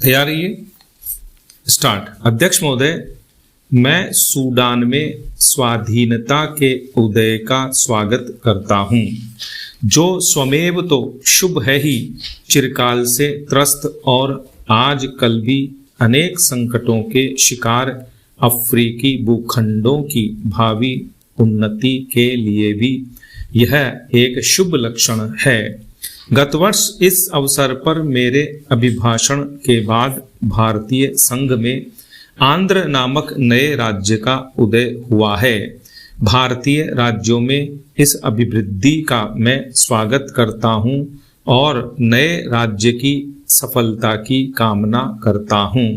तैयार रहिए, स्टार्ट। अध्यक्ष महोदय, मैं सूडान में स्वाधीनता के उदय का स्वागत करता हूँ, जो स्वमेव तो शुभ है ही, चिरकाल से त्रस्त और आज कल भी अनेक संकटों के शिकार अफ्रीकी भूखंडों की भावी उन्नति के लिए भी यह एक शुभ लक्षण है। गत वर्ष इस अवसर पर मेरे अभिभाषण के बाद भारतीय संघ में आंध्र नामक नए राज्य का उदय हुआ है। भारतीय राज्यों में इस अभिवृद्धि का मैं स्वागत करता हूं और नए राज्य की सफलता की कामना करता हूं।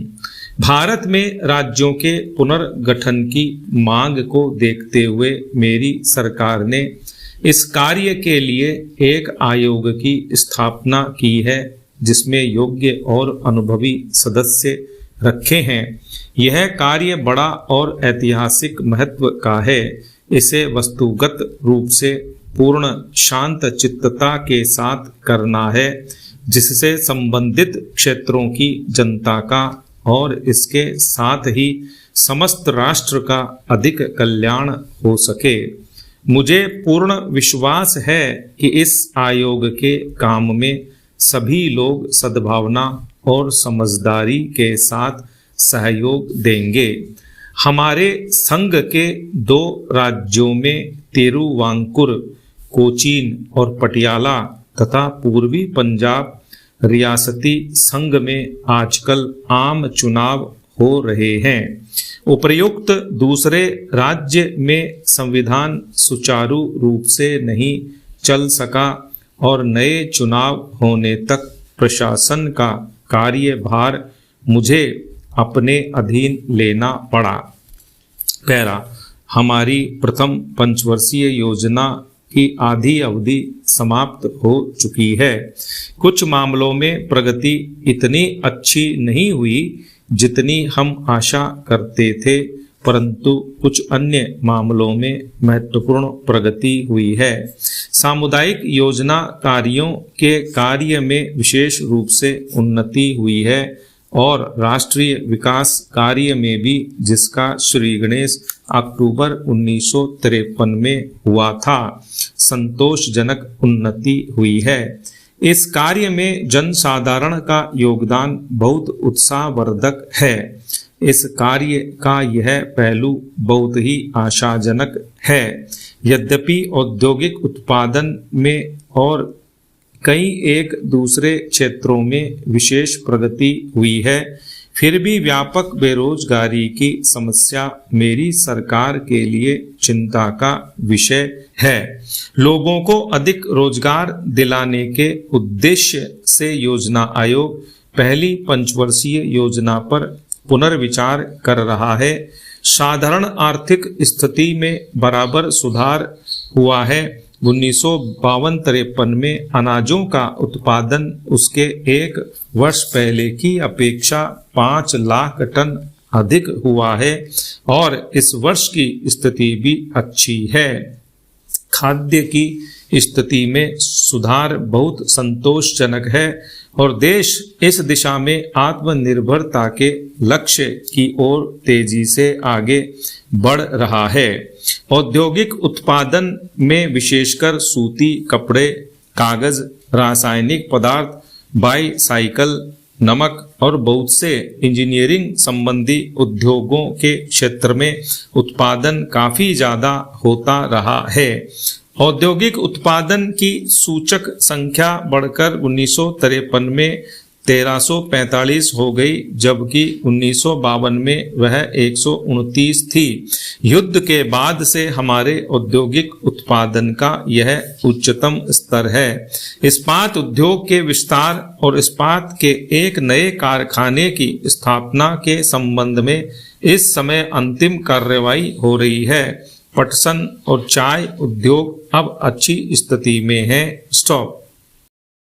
भारत में राज्यों के पुनर्गठन की मांग को देखते हुए मेरी सरकार ने इस कार्य के लिए एक आयोग की स्थापना की है, जिसमें योग्य और अनुभवी सदस्य रखे हैं। यह कार्य बड़ा और ऐतिहासिक महत्व का है। इसे वस्तुगत रूप से पूर्ण शांत चित्तता के साथ करना है, जिससे संबंधित क्षेत्रों की जनता का और इसके साथ ही समस्त राष्ट्र का अधिक कल्याण हो सके। मुझे पूर्ण विश्वास है कि इस आयोग के काम में सभी लोग सद्भावना और समझदारी के साथ सहयोग देंगे। हमारे संघ के 2 राज्यों में तिरुवांकुर, कोचीन और पटियाला तथा पूर्वी पंजाब रियासती संघ में आजकल आम चुनाव हो रहे हैं। उपर्युक्त दूसरे राज्य में संविधान सुचारू रूप से नहीं चल सका और नए चुनाव होने तक प्रशासन का कार्यभार मुझे अपने अधीन लेना पड़ा। पैरा, हमारी प्रथम पंचवर्षीय योजना की आधी अवधि समाप्त हो चुकी है। कुछ मामलों में प्रगति इतनी अच्छी नहीं हुई जितनी हम आशा करते थे, परंतु कुछ अन्य मामलों में महत्वपूर्ण प्रगति हुई है। सामुदायिक योजना कार्यों के कार्य में विशेष रूप से उन्नति हुई है और राष्ट्रीय विकास कार्य में भी, जिसका श्री गणेश अक्टूबर 1953 में हुआ था, संतोषजनक उन्नति हुई है। इस कार्य में जनसाधारण का योगदान बहुत उत्साहवर्धक है। इस कार्य का यह पहलू बहुत ही आशाजनक है। यद्यपि औद्योगिक उत्पादन में और कई एक दूसरे क्षेत्रों में विशेष प्रगति हुई है, फिर भी व्यापक बेरोजगारी की समस्या मेरी सरकार के लिए चिंता का विषय है। लोगों को अधिक रोजगार दिलाने के उद्देश्य से योजना आयोग पहली पंचवर्षीय योजना पर पुनर्विचार कर रहा है। साधारण आर्थिक स्थिति में बराबर सुधार हुआ है। 1952-53 में अनाजों का उत्पादन उसके एक वर्ष पहले की अपेक्षा 5 लाख टन अधिक हुआ है और इस वर्ष की स्थिति भी अच्छी है। खाद्य की स्थिति में सुधार बहुत संतोषजनक है और देश इस दिशा में आत्मनिर्भरता के लक्ष्य की ओर तेजी से आगे बढ़ रहा है। औद्योगिक उत्पादन में विशेषकर सूती कपड़े, कागज, रासायनिक पदार्थ, बाईसाइकिल, नमक और बहुत से इंजीनियरिंग संबंधी उद्योगों के क्षेत्र में उत्पादन काफी ज्यादा होता रहा है। औद्योगिक उत्पादन की सूचक संख्या बढ़कर 1953 में 1345 हो गई, जबकि 1952 में वह 129 थी। युद्ध के बाद से हमारे औद्योगिक उत्पादन का यह उच्चतम स्तर है। इस्पात उद्योग के विस्तार और इस्पात के एक नए कारखाने की स्थापना के संबंध में इस समय अंतिम कार्रवाई हो रही है। पटसन और चाय उद्योग अब अच्छी स्थिति में है। स्टॉप।